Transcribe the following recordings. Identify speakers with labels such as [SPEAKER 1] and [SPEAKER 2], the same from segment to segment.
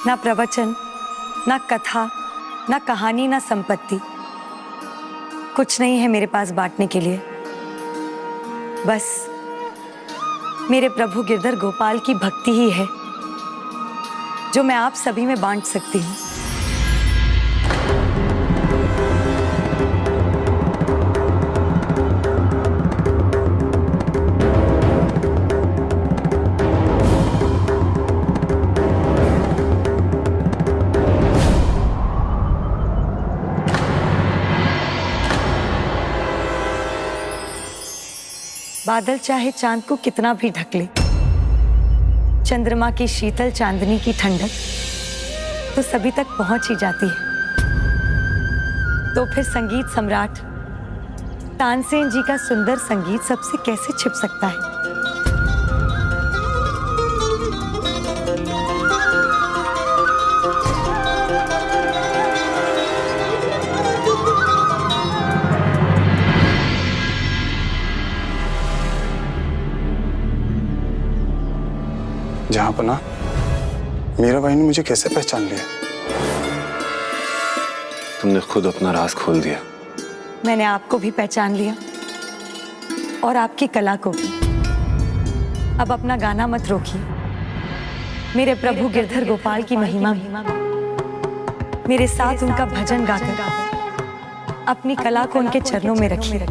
[SPEAKER 1] ना प्रवचन, ना कथा, ना कहानी, ना संपत्ति, कुछ नहीं है मेरे पास बांटने के लिए। बस मेरे प्रभु गिरधर गोपाल की भक्ति ही है जो मैं आप सभी में बांट सकती हूँ। बादल चाहे चांद को कितना भी ढक ले, चंद्रमा की शीतल चांदनी की ठंडक तो सभी तक पहुंच ही जाती है। तो फिर संगीत सम्राट तानसेन जी का सुंदर संगीत सबसे कैसे छिप सकता है?
[SPEAKER 2] जहांपना, मीराबाई ने मुझे कैसे पहचान लिया?
[SPEAKER 3] तुमने खुद अपना राज खोल दिया।
[SPEAKER 1] मैंने आपको भी पहचान लिया और आपकी कला को भी। अब अपना गाना मत रोकिए। मेरे प्रभु गिरधर गोपाल की महिमा में मेरे साथ उनका भजन गाकर अपनी कला को उनके चरणों में रखिए।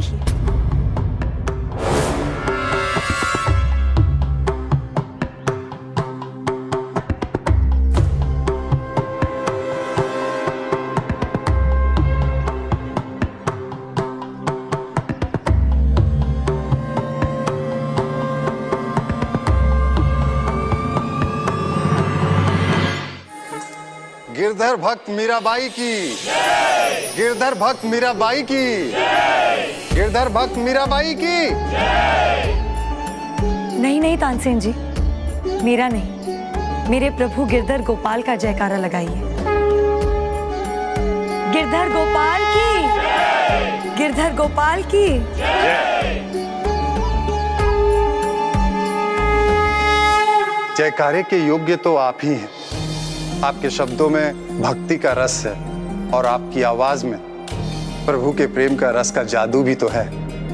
[SPEAKER 2] गिरधर भक्त मीराबाई की, गिरधर भक्त मीराबाई की, गिरधर भक्त मीराबाई की।
[SPEAKER 1] नहीं नहीं तानसेन जी, मेरा नहीं, मेरे प्रभु गिरधर गोपाल का जयकारा लगाइए। गिरधर गोपाल की, गिरधर गोपाल की।
[SPEAKER 2] जयकारे के योग्य तो आप ही हैं। आपके शब्दों में भक्ति का रस है और आपकी आवाज में प्रभु के प्रेम का रस का जादू भी तो है।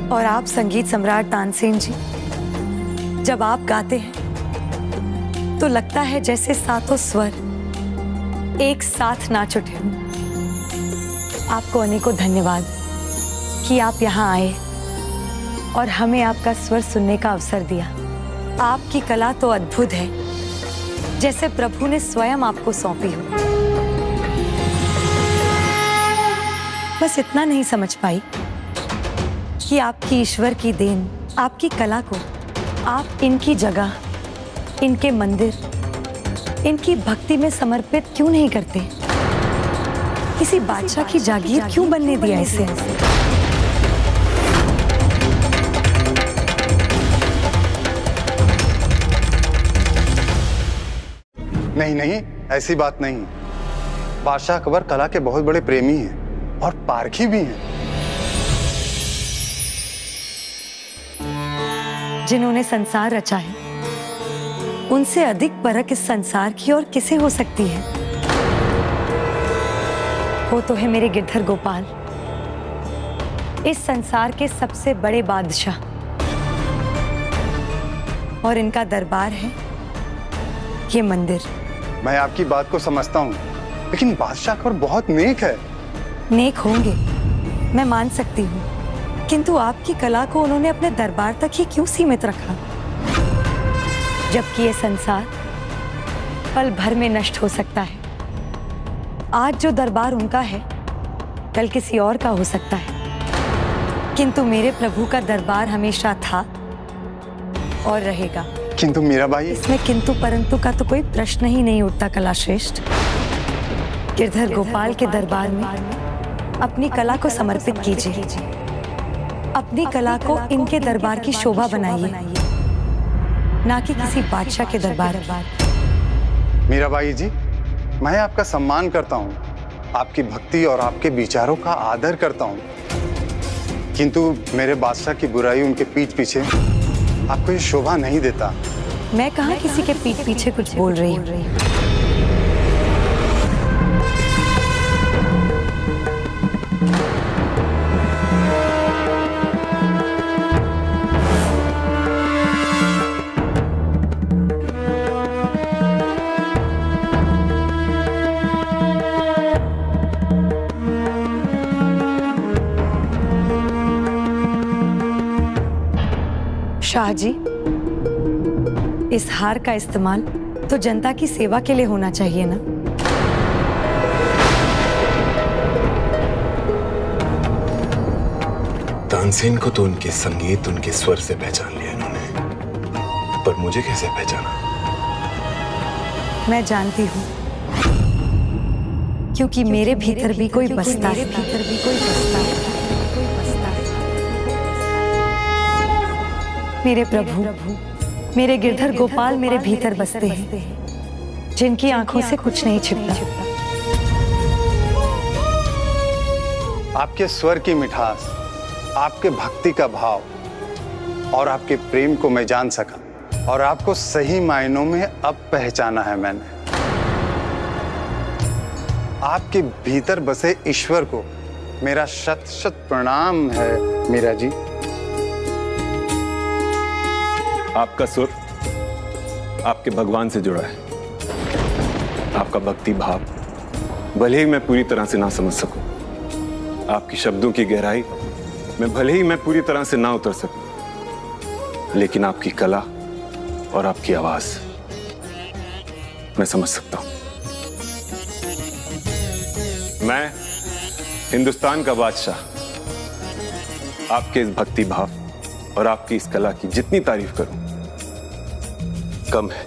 [SPEAKER 1] और आप संगीत सम्राट तानसेन जी, जब आप गाते हैं तो लगता है जैसे सातों स्वर एक साथ नाच उठे। आपको अनेकों धन्यवाद कि आप यहाँ आए और हमें आपका स्वर सुनने का अवसर दिया। आपकी कला तो अद्भुत है, जैसे प्रभु ने स्वयं आपको सौंपी हो। बस इतना नहीं समझ पाई कि आपकी ईश्वर की देन, आपकी कला को आप इनकी जगह, इनके मंदिर, इनकी भक्ति में समर्पित क्यों नहीं करते? किसी बादशाह की जागीर क्यों बनने दिया इसे?
[SPEAKER 2] नहीं नहीं, ऐसी बात नहीं। बादशाह अकबर कला के बहुत बड़े प्रेमी हैं और पारखी भी हैं।
[SPEAKER 1] जिन्होंने संसार रचा है, उनसे अधिक परख इस संसार की और किसे हो सकती है? वो तो है मेरे गिरधर गोपाल, इस संसार के सबसे बड़े बादशाह। और इनका दरबार है ये मंदिर।
[SPEAKER 2] मैं आपकी बात को समझता हूँ, लेकिन बादशाह अकबर बहुत नेक है।
[SPEAKER 1] नेक होंगे, मैं मान सकती हूँ, किंतु आपकी कला को उन्होंने अपने दरबार तक ही क्यों सीमित रखा? जबकि ये संसार पल भर में नष्ट हो सकता है। आज जो दरबार उनका है, कल किसी और का हो सकता है, किंतु मेरे प्रभु का दरबार हमेशा था और रहेगा।
[SPEAKER 2] किंतु मीराबाई,
[SPEAKER 1] इसमें किंतु परंतु का तो कोई प्रश्न ही नहीं उठता कलाश्रेष्ठ। गिरधर गोपाल के दरबार में अपनी कला को समर्पित कीजिए, अपनी कला को इनके दरबार की शोभा बनाइए, ना कि किसी बादशाह के दरबार।
[SPEAKER 2] मीराबाई जी, मैं आपका सम्मान करता हूँ, आपकी भक्ति और आपके विचारों का आदर करता हूँ, किंतु मेरे बादशाह की बुराई उनके पीठ पीछे आपको ये शोभा नहीं देता।
[SPEAKER 1] मैं कहाँ किसी के पीठ पीछे कुछ बोल रही हूँ। शाह जी, इस हार का इस्तेमाल तो जनता की सेवा के लिए होना चाहिए ना।
[SPEAKER 3] तानसेन को तो उनके संगीत, उनके स्वर से पहचान लिया इन्होंने, पर मुझे कैसे पहचाना?
[SPEAKER 1] मैं जानती हूँ, क्योंकि मेरे भीतर भी कोई बसता है। मेरे प्रभु, मेरे गिरधर गोपाल मेरे भीतर बसते हैं, जिनकी आंखों से कुछ नहीं छिपता।
[SPEAKER 2] आपके स्वर की मिठास, आपके भक्ति का भाव और आपके प्रेम को मैं जान सका, और आपको सही मायनों में अब पहचाना है मैंने। आपके भीतर बसे ईश्वर को मेरा शत शत प्रणाम है मीरा जी।
[SPEAKER 3] आपका सुर आपके भगवान से जुड़ा है। आपका भक्ति भाव भले ही मैं पूरी तरह से ना समझ सकूं, आपकी शब्दों की गहराई में भले ही मैं पूरी तरह से ना उतर सकूं, लेकिन आपकी कला और आपकी आवाज मैं समझ सकता हूं। मैं हिंदुस्तान का बादशाह आपके इस भक्ति भाव और आपकी इस कला की जितनी तारीफ करूं कम है।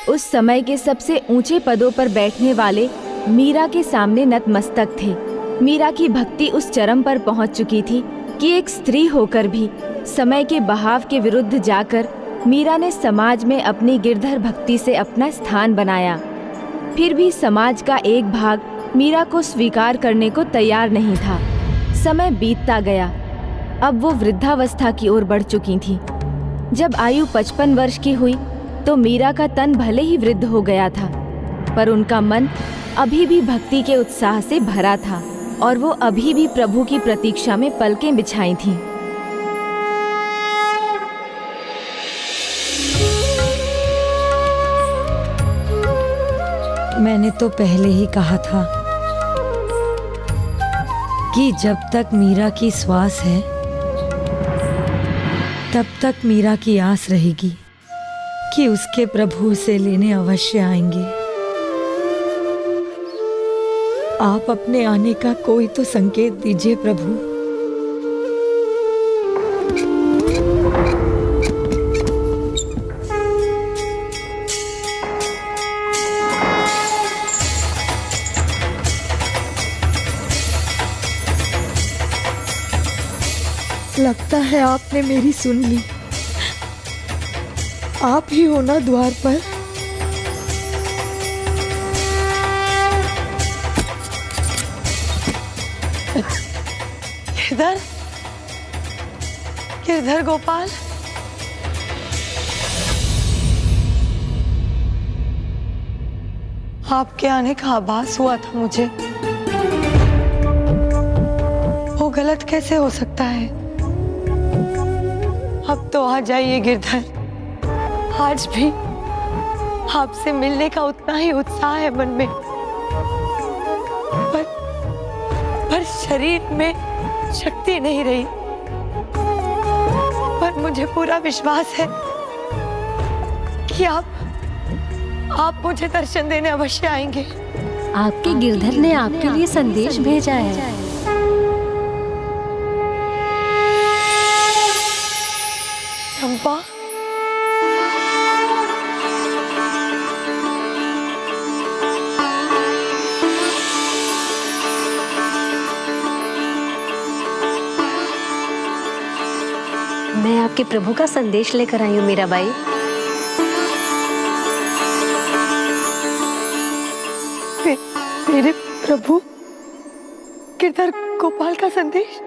[SPEAKER 4] उस समय के सबसे ऊंचे पदों पर बैठने वाले मीरा के सामने नतमस्तक थे। मीरा की भक्ति उस चरम पर पहुंच चुकी थी कि एक स्त्री होकर भी समय के बहाव के विरुद्ध जाकर मीरा ने समाज में अपनी गिरधर भक्ति से अपना स्थान बनाया। फिर भी समाज का एक भाग मीरा को स्वीकार करने को तैयार नहीं था। समय बीतता गया। अब वो वृद्धावस्था की ओर बढ़ चुकी थी। जब आयु 55 वर्ष की हुई तो मीरा का तन भले ही वृद्ध हो गया था, पर उनका मन अभी भी भक्ति के उत्साह से भरा था और वो अभी भी प्रभु की प्रतीक्षा में पलकें बिछाई थीं।
[SPEAKER 1] मैंने तो पहले ही कहा था कि जब तक मीरा की श्वास है तब तक मीरा की आस रहेगी कि उसके प्रभु उसे लेने अवश्य आएंगे। आप अपने आने का कोई तो संकेत दीजिए प्रभु। लगता है आपने मेरी सुन ली। आप ही हो ना द्वार पर? गिरधर, गिरधर गोपाल, आपके आने का आभास हुआ था मुझे। वो गलत कैसे हो सकता है? अब तो आ जाइए गिरधर। आज भी आपसे मिलने का उतना ही उत्साह है मन में, पर शरीर में शक्ति नहीं रही। पर मुझे पूरा विश्वास है कि आप मुझे दर्शन देने अवश्य आएंगे।
[SPEAKER 5] आपके गिरधर ने आपके लिए संदेश भेजा है।
[SPEAKER 1] चंपा,
[SPEAKER 5] मैं आपके प्रभु का संदेश लेकर आई हूँ मीराबाई।
[SPEAKER 1] मेरे प्रभु गिरधर गोपाल का संदेश?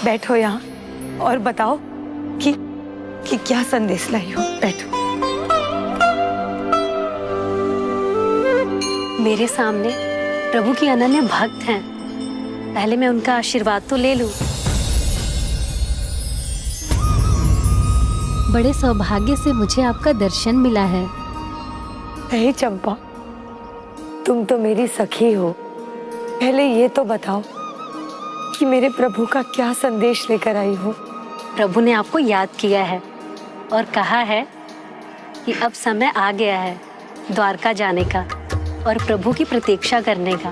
[SPEAKER 1] बैठो यहाँ और बताओ कि क्या संदेश लाई हो। बैठो।
[SPEAKER 5] मेरे सामने प्रभु की अनन्य भक्त हैं। पहले मैं उनका आशीर्वाद तो ले लूं। बड़े सौभाग्य से मुझे आपका दर्शन मिला है।
[SPEAKER 1] नहीं चंपा, तुम तो मेरी सखी हो। पहले ये तो बताओ कि मेरे प्रभु का क्या संदेश लेकर आई हो।
[SPEAKER 5] प्रभु ने आपको याद किया है और कहा है कि अब समय आ गया है द्वारका जाने का और प्रभु की प्रतीक्षा करने का।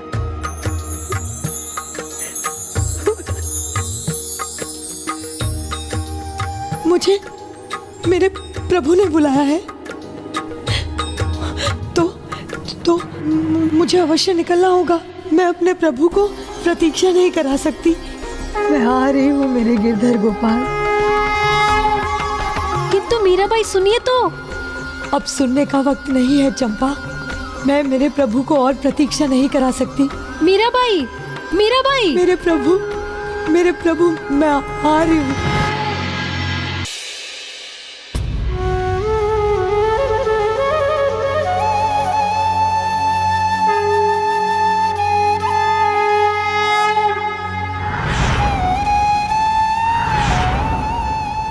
[SPEAKER 1] मुझे मेरे प्रभु ने बुलाया है तो मुझे अवश्य निकलना होगा। मैं अपने प्रभु को प्रतीक्षा नहीं करा सकती। मैं आ रही हूँ मेरे गिरधर गोपाल।
[SPEAKER 5] किंतु मीराबाई सुनिए तो।
[SPEAKER 1] अब सुनने का वक्त नहीं है चंपा। मैं मेरे प्रभु को और प्रतीक्षा नहीं करा सकती।
[SPEAKER 5] मीराबाई, मीराबाई,
[SPEAKER 1] मेरे प्रभु, मैं आ रही हूँ।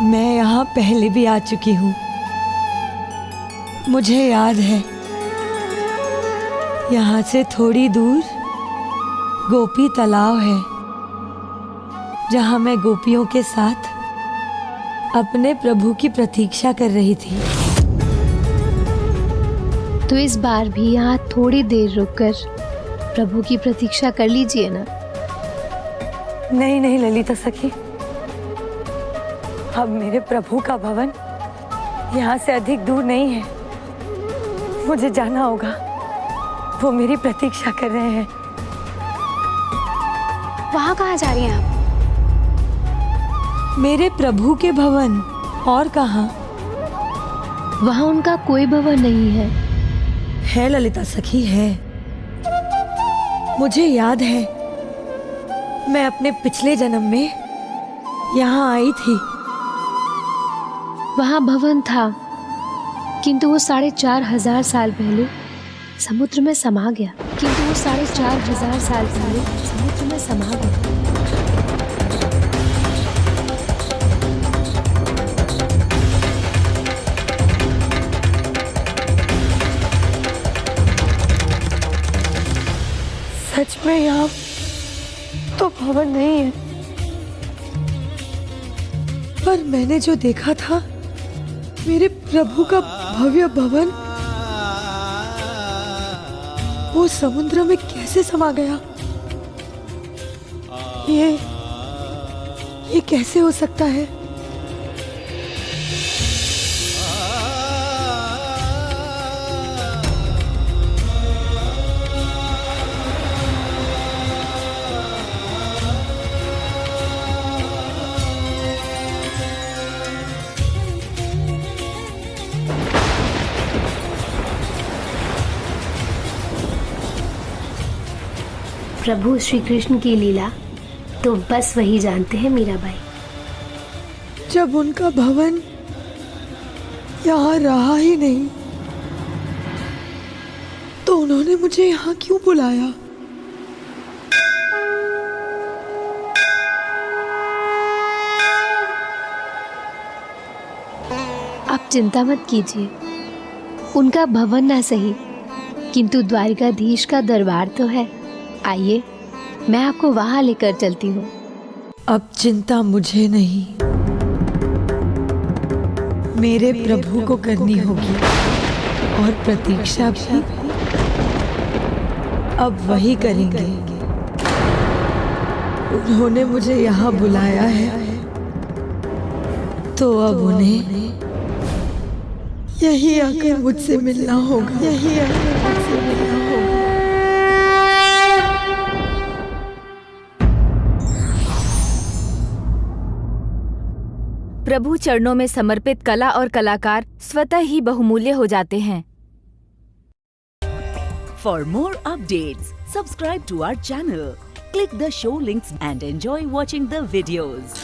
[SPEAKER 1] मैं यहाँ पहले भी आ चुकी हूँ। मुझे याद है, यहाँ से थोड़ी दूर गोपी तालाब है, जहाँ मैं गोपियों के साथ अपने प्रभु की प्रतीक्षा कर रही थी।
[SPEAKER 6] तो इस बार भी यहाँ थोड़ी देर रुककर प्रभु की प्रतीक्षा कर लीजिए ना।
[SPEAKER 1] नहीं ललिता सखी, अब मेरे प्रभु का भवन यहाँ से अधिक दूर नहीं है। मुझे जाना होगा। वो मेरी प्रतीक्षा कर रहे हैं।
[SPEAKER 6] वहाँ कहाँ जा रही हैं आप?
[SPEAKER 1] मेरे प्रभु के भवन, और कहाँ?
[SPEAKER 6] वहाँ उनका कोई भवन नहीं है।
[SPEAKER 1] है ललिता सखी, है। मुझे याद है, मैं अपने पिछले जन्म में यहाँ आई थी।
[SPEAKER 6] वहाँ भवन था, किंतु वो 4,500 साल पहले समुद्र में समा गया।
[SPEAKER 1] सच में यहाँ तो भवन नहीं है, पर मैंने जो देखा था, मेरे प्रभु का भव्य भवन, वो समुद्र में कैसे समा गया? ये कैसे हो सकता है?
[SPEAKER 6] प्रभु श्री कृष्ण की लीला तो बस वही जानते हैं मीराबाई।
[SPEAKER 1] जब उनका भवन यहाँ रहा ही नहीं, तो उन्होंने मुझे यहाँ क्यों बुलाया?
[SPEAKER 6] आप चिंता मत कीजिए, उनका भवन ना सही, किंतु द्वारिकाधीश का दरबार तो है। आइए, मैं आपको वहां लेकर चलती हूँ।
[SPEAKER 1] अब चिंता मुझे नहीं, मेरे प्रभु को करनी होगी, और प्रतीक्षा भी अब वही करेंगे। उन्होंने मुझे यहाँ बुलाया है, तो अब उन्हें यही आकर मुझसे मिलना होगा।
[SPEAKER 4] प्रभु चरणों में समर्पित कला और कलाकार स्वतः ही बहुमूल्य हो जाते हैं।
[SPEAKER 7] For more updates, subscribe to our channel, click the show links and enjoy watching the videos.